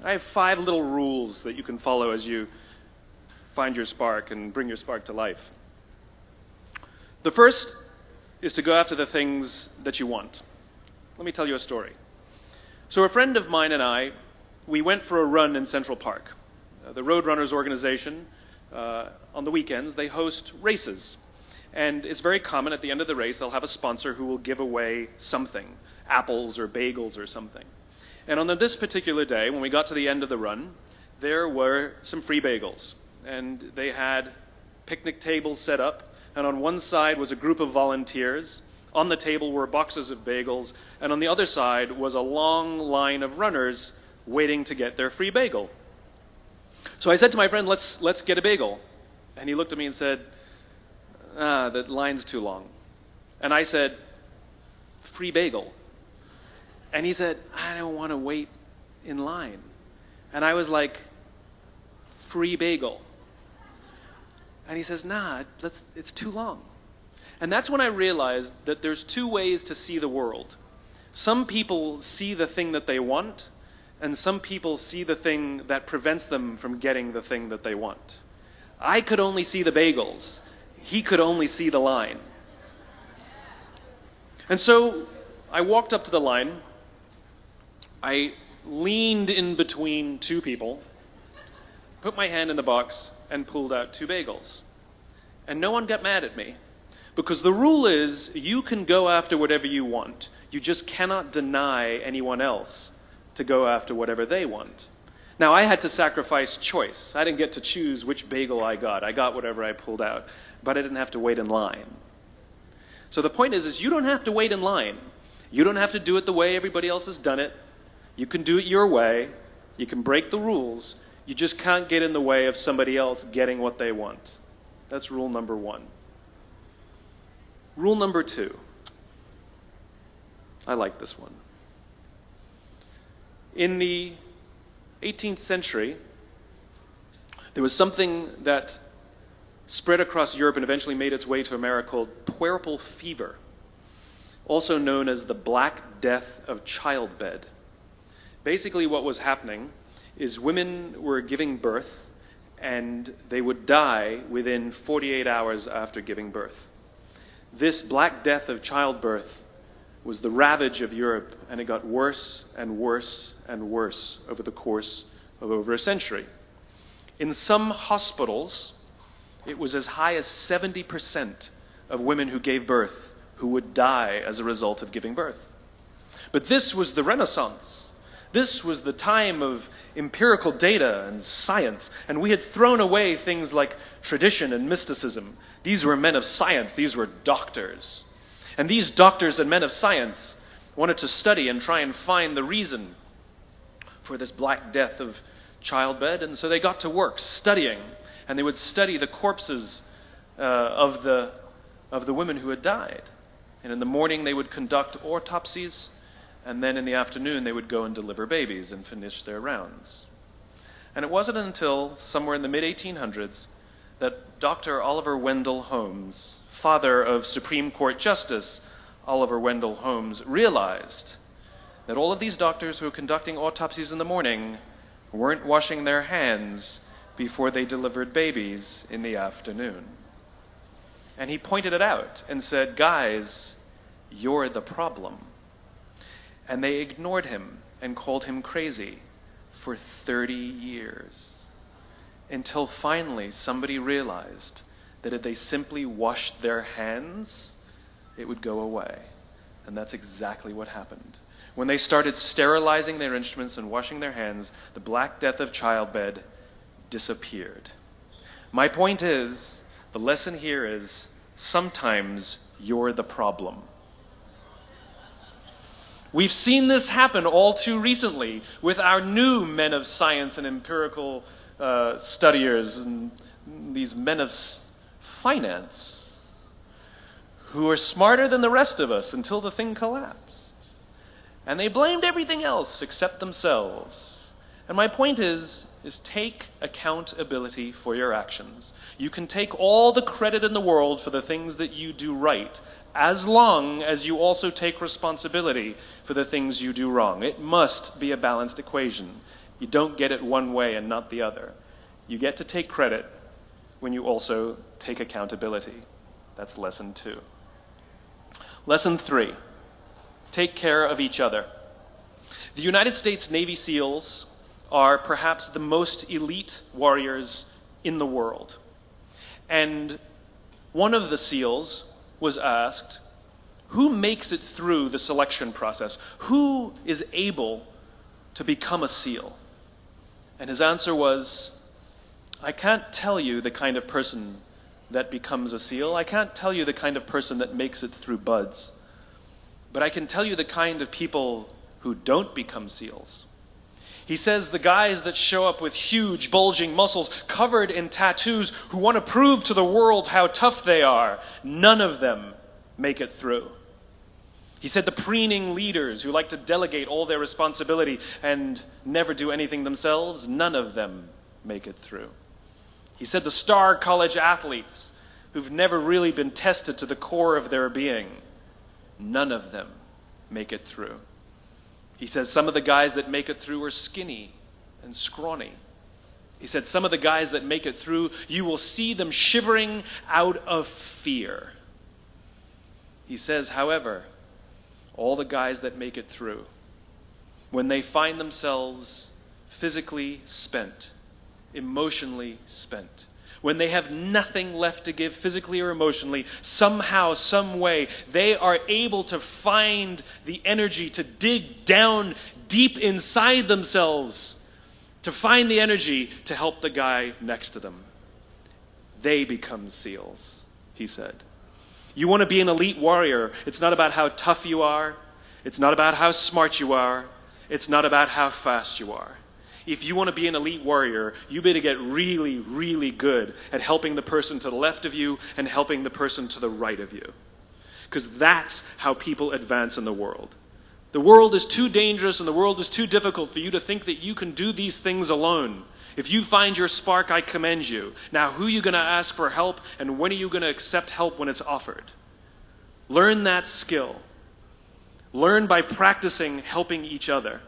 I have 5 little rules that you can follow as you find your spark and bring your spark to life. The first is to go after the things that you want. Let me tell you a story. So a friend of mine and I, we went for a run in Central Park. The Roadrunners organization, on the weekends, they host races. And it's very common at the end of the race, they'll have a sponsor who will give away something, apples or bagels or something. And on this particular day, when we got to the end of the run, there were some free bagels. And they had picnic tables set up, and on one side was a group of volunteers. On the table were boxes of bagels, and on the other side was a long line of runners waiting to get their free bagel. So I said to my friend, let's get a bagel. And he looked at me and said, the line's too long. And I said, free bagel. And he said, I don't want to wait in line. And I was like, free bagel. And he says, it's too long. And that's when I realized that there's 2 ways to see the world. Some people see the thing that they want, and some people see the thing that prevents them from getting the thing that they want. I could only see the bagels. He could only see the line. And so I walked up to the line. I leaned in between 2 people, put my hand in the box, and pulled out 2 bagels. And no one got mad at me, because the rule is you can go after whatever you want. You just cannot deny anyone else to go after whatever they want. Now, I had to sacrifice choice. I didn't get to choose which bagel I got. I got whatever I pulled out, but I didn't have to wait in line. So the point is you don't have to wait in line. You don't have to do it the way everybody else has done it. You can do it your way. You can break the rules. You just can't get in the way of somebody else getting what they want. That's rule number 1. Rule number 2. I like this one. In the 18th century, there was something that spread across Europe and eventually made its way to America called puerperal fever, also known as the Black Death of childbed. Basically what was happening is women were giving birth and they would die within 48 hours after giving birth. This Black Death of childbirth was the ravage of Europe, and it got worse and worse and worse over the course of over a century. In some hospitals, it was as high as 70% of women who gave birth who would die as a result of giving birth. But this was the Renaissance. This was the time of empirical data and science, and we had thrown away things like tradition and mysticism. These were men of science. These were doctors. And these doctors and men of science wanted to study and try and find the reason for this Black Death of childbed, and so they got to work studying, and they would study the corpses of the women who had died. And in the morning they would conduct autopsies, and then in the afternoon they would go and deliver babies and finish their rounds. And it wasn't until somewhere in the mid-1800s that Dr. Oliver Wendell Holmes, father of Supreme Court Justice Oliver Wendell Holmes, realized that all of these doctors who were conducting autopsies in the morning weren't washing their hands before they delivered babies in the afternoon. And he pointed it out and said, guys, you're the problem. And they ignored him and called him crazy for 30 years. Until finally somebody realized that if they simply washed their hands, it would go away. And that's exactly what happened. When they started sterilizing their instruments and washing their hands, the Black Death of childbed disappeared. My point is, the lesson here is, sometimes you're the problem. We've seen this happen all too recently with our new men of science and empirical studiers and these men of finance who are smarter than the rest of us until the thing collapsed. And they blamed everything else except themselves. And my point is take accountability for your actions. You can take all the credit in the world for the things that you do right, as long as you also take responsibility for the things you do wrong. It must be a balanced equation. You don't get it one way and not the other. You get to take credit when you also take accountability. That's lesson 2. Lesson 3, take care of each other. The United States Navy SEALs are perhaps the most elite warriors in the world. And one of the SEALs was asked, who makes it through the selection process? Who is able to become a SEAL? And his answer was, I can't tell you the kind of person that becomes a SEAL. I can't tell you the kind of person that makes it through BUD/S. But I can tell you the kind of people who don't become SEALs. He says the guys that show up with huge, bulging muscles, covered in tattoos, who want to prove to the world how tough they are, none of them make it through. He said the preening leaders who like to delegate all their responsibility and never do anything themselves, none of them make it through. He said the star college athletes who've never really been tested to the core of their being, none of them make it through. He says some of the guys that make it through are skinny and scrawny. He said some of the guys that make it through, you will see them shivering out of fear. He says, however, all the guys that make it through, when they find themselves physically spent, emotionally spent, when they have nothing left to give physically or emotionally, somehow, some way, they are able to find the energy to dig down deep inside themselves, to find the energy to help the guy next to them. They become SEALs, he said. You want to be an elite warrior. It's not about how tough you are. It's not about how smart you are. It's not about how fast you are. If you want to be an elite warrior, you better get really, really good at helping the person to the left of you and helping the person to the right of you. Because that's how people advance in the world. The world is too dangerous and the world is too difficult for you to think that you can do these things alone. If you find your spark, I commend you. Now, who are you going to ask for help, and when are you going to accept help when it's offered? Learn that skill. Learn by practicing helping each other.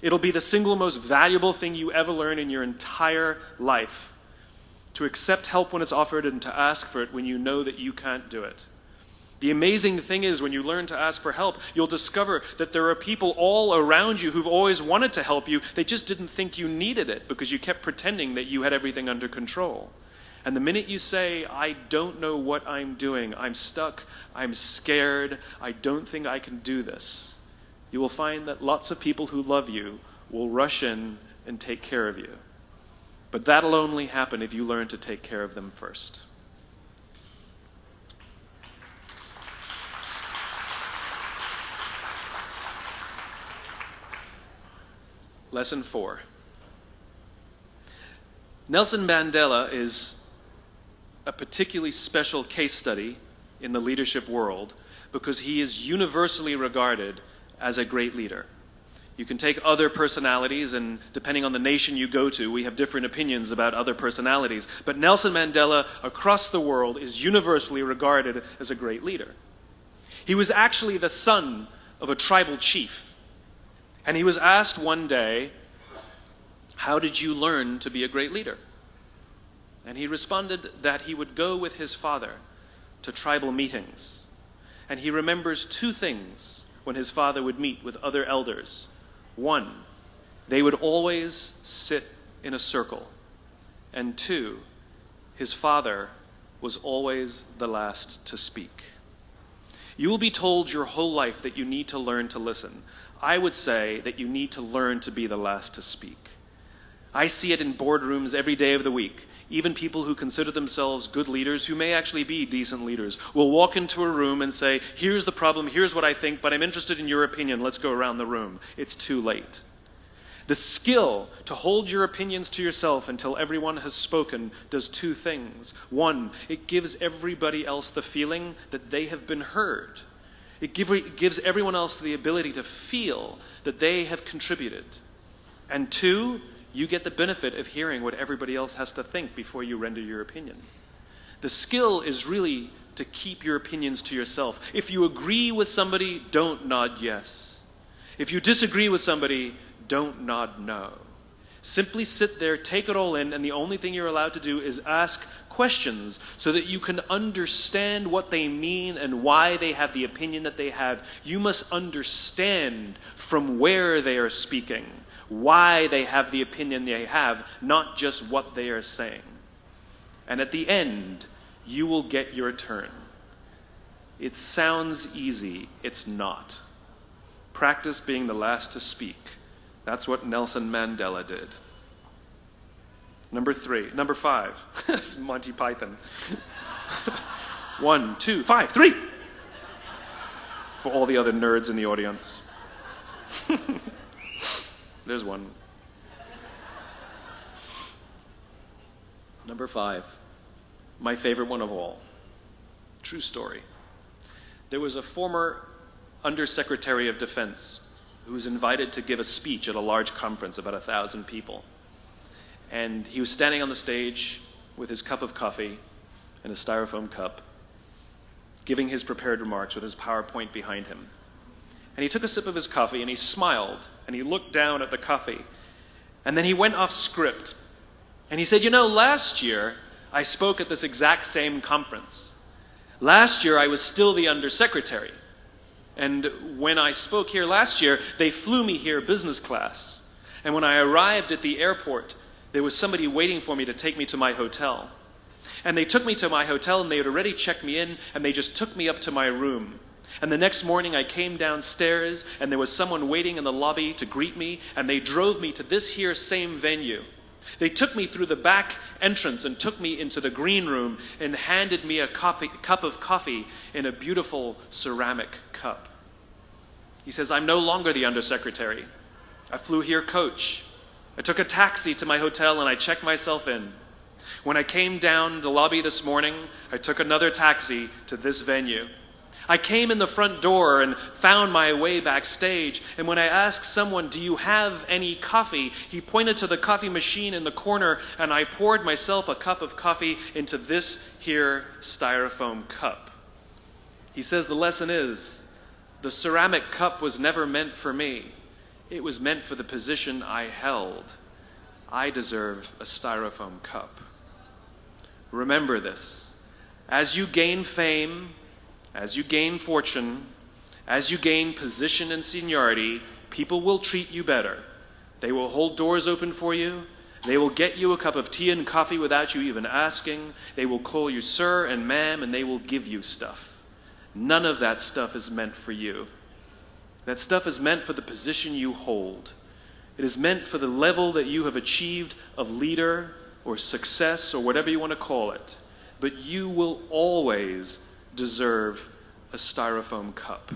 It'll be the single most valuable thing you ever learn in your entire life. To accept help when it's offered and to ask for it when you know that you can't do it. The amazing thing is when you learn to ask for help, you'll discover that there are people all around you who've always wanted to help you. They just didn't think you needed it because you kept pretending that you had everything under control. And the minute you say, I don't know what I'm doing, I'm stuck, I'm scared, I don't think I can do this, you will find that lots of people who love you will rush in and take care of you. But that'll only happen if you learn to take care of them first. Lesson 4. Nelson Mandela is a particularly special case study in the leadership world because he is universally regarded as a great leader. You can take other personalities, and depending on the nation you go to, we have different opinions about other personalities. But Nelson Mandela, across the world, is universally regarded as a great leader. He was actually the son of a tribal chief. And he was asked one day, how did you learn to be a great leader? And he responded that he would go with his father to tribal meetings. And he remembers 2 things when his father would meet with other elders. 1, they would always sit in a circle. And 2, his father was always the last to speak. You will be told your whole life that you need to learn to listen. I would say that you need to learn to be the last to speak. I see it in boardrooms every day of the week. Even people who consider themselves good leaders, who may actually be decent leaders, will walk into a room and say, here's the problem, here's what I think, but I'm interested in your opinion, let's go around the room. It's too late. The skill to hold your opinions to yourself until everyone has spoken does 2 things. 1, it gives everybody else the feeling that they have been heard. It gives everyone else the ability to feel that they have contributed. And 2, you get the benefit of hearing what everybody else has to think before you render your opinion. The skill is really to keep your opinions to yourself. If you agree with somebody, don't nod yes. If you disagree with somebody, don't nod no. Simply sit there, take it all in, and the only thing you're allowed to do is ask questions so that you can understand what they mean and why they have the opinion that they have. You must understand from where they are speaking, why they have the opinion they have, not just what they are saying. And at the end, you will get your turn. It sounds easy. It's not. Practice being the last to speak. That's what Nelson Mandela did. Number 5. This is Monty Python. 1, 2, 5, 3. For all the other nerds in the audience. There's one. Number 5. My favorite one of all. True story. There was a former Undersecretary of Defense who was invited to give a speech at a large conference, about 1,000 people. And he was standing on the stage with his cup of coffee and a styrofoam cup, giving his prepared remarks with his PowerPoint behind him. And he took a sip of his coffee and he smiled and he looked down at the coffee. And then he went off script. And he said, last year I spoke at this exact same conference. Last year I was still the Undersecretary. And when I spoke here last year, they flew me here business class. And when I arrived at the airport, there was somebody waiting for me to take me to my hotel. And they took me to my hotel and they had already checked me in and they just took me up to my room. And the next morning I came downstairs and there was someone waiting in the lobby to greet me and they drove me to this here same venue. They took me through the back entrance and took me into the green room and handed me a cup of coffee in a beautiful ceramic cup. He says, I'm no longer the Undersecretary. I flew here coach. I took a taxi to my hotel and I checked myself in. When I came down the lobby this morning, I took another taxi to this venue. I came in the front door and found my way backstage, and when I asked someone, do you have any coffee? He pointed to the coffee machine in the corner, and I poured myself a cup of coffee into this here styrofoam cup. He says the lesson is, the ceramic cup was never meant for me. It was meant for the position I held. I deserve a styrofoam cup. Remember this. As you gain fame, as you gain fortune, as you gain position and seniority, people will treat you better. They will hold doors open for you. They will get you a cup of tea and coffee without you even asking. They will call you sir and ma'am, and they will give you stuff. None of that stuff is meant for you. That stuff is meant for the position you hold. It is meant for the level that you have achieved of leader or success or whatever you want to call it. But you will always deserve a styrofoam cup.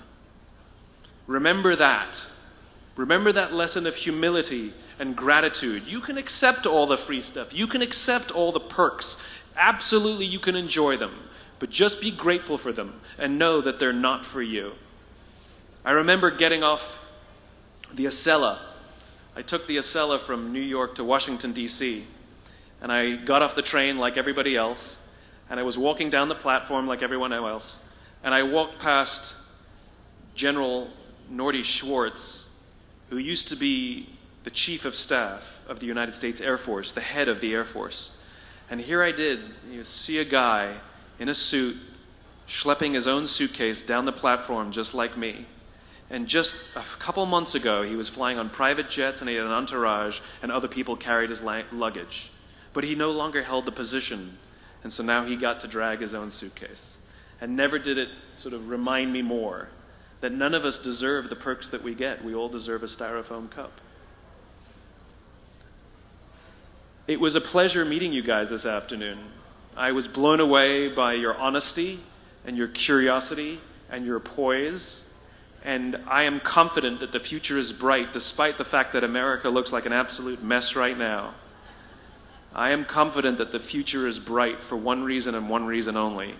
Remember that. Remember that lesson of humility and gratitude. You can accept all the free stuff. You can accept all the perks. Absolutely, you can enjoy them. But just be grateful for them and know that they're not for you. I remember getting off the Acela. I took the Acela from New York to Washington, D.C. And I got off the train like everybody else. And I was walking down the platform like everyone else. And I walked past General Norty Schwartz, who used to be the Chief of Staff of the United States Air Force, the head of the Air Force. And here I did, see a guy in a suit schlepping his own suitcase down the platform just like me. And just a couple months ago, he was flying on private jets and he had an entourage and other people carried his luggage. But he no longer held the position. And so now he got to drag his own suitcase. And never did it sort of remind me more that none of us deserve the perks that we get. We all deserve a styrofoam cup. It was a pleasure meeting you guys this afternoon. I was blown away by your honesty and your curiosity and your poise. And I am confident that the future is bright, despite the fact that America looks like an absolute mess right now. I am confident that the future is bright for one reason and one reason only,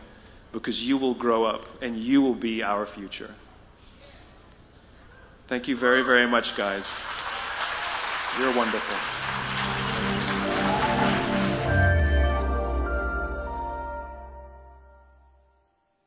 because you will grow up and you will be our future. Thank you very, very much, guys. You're wonderful.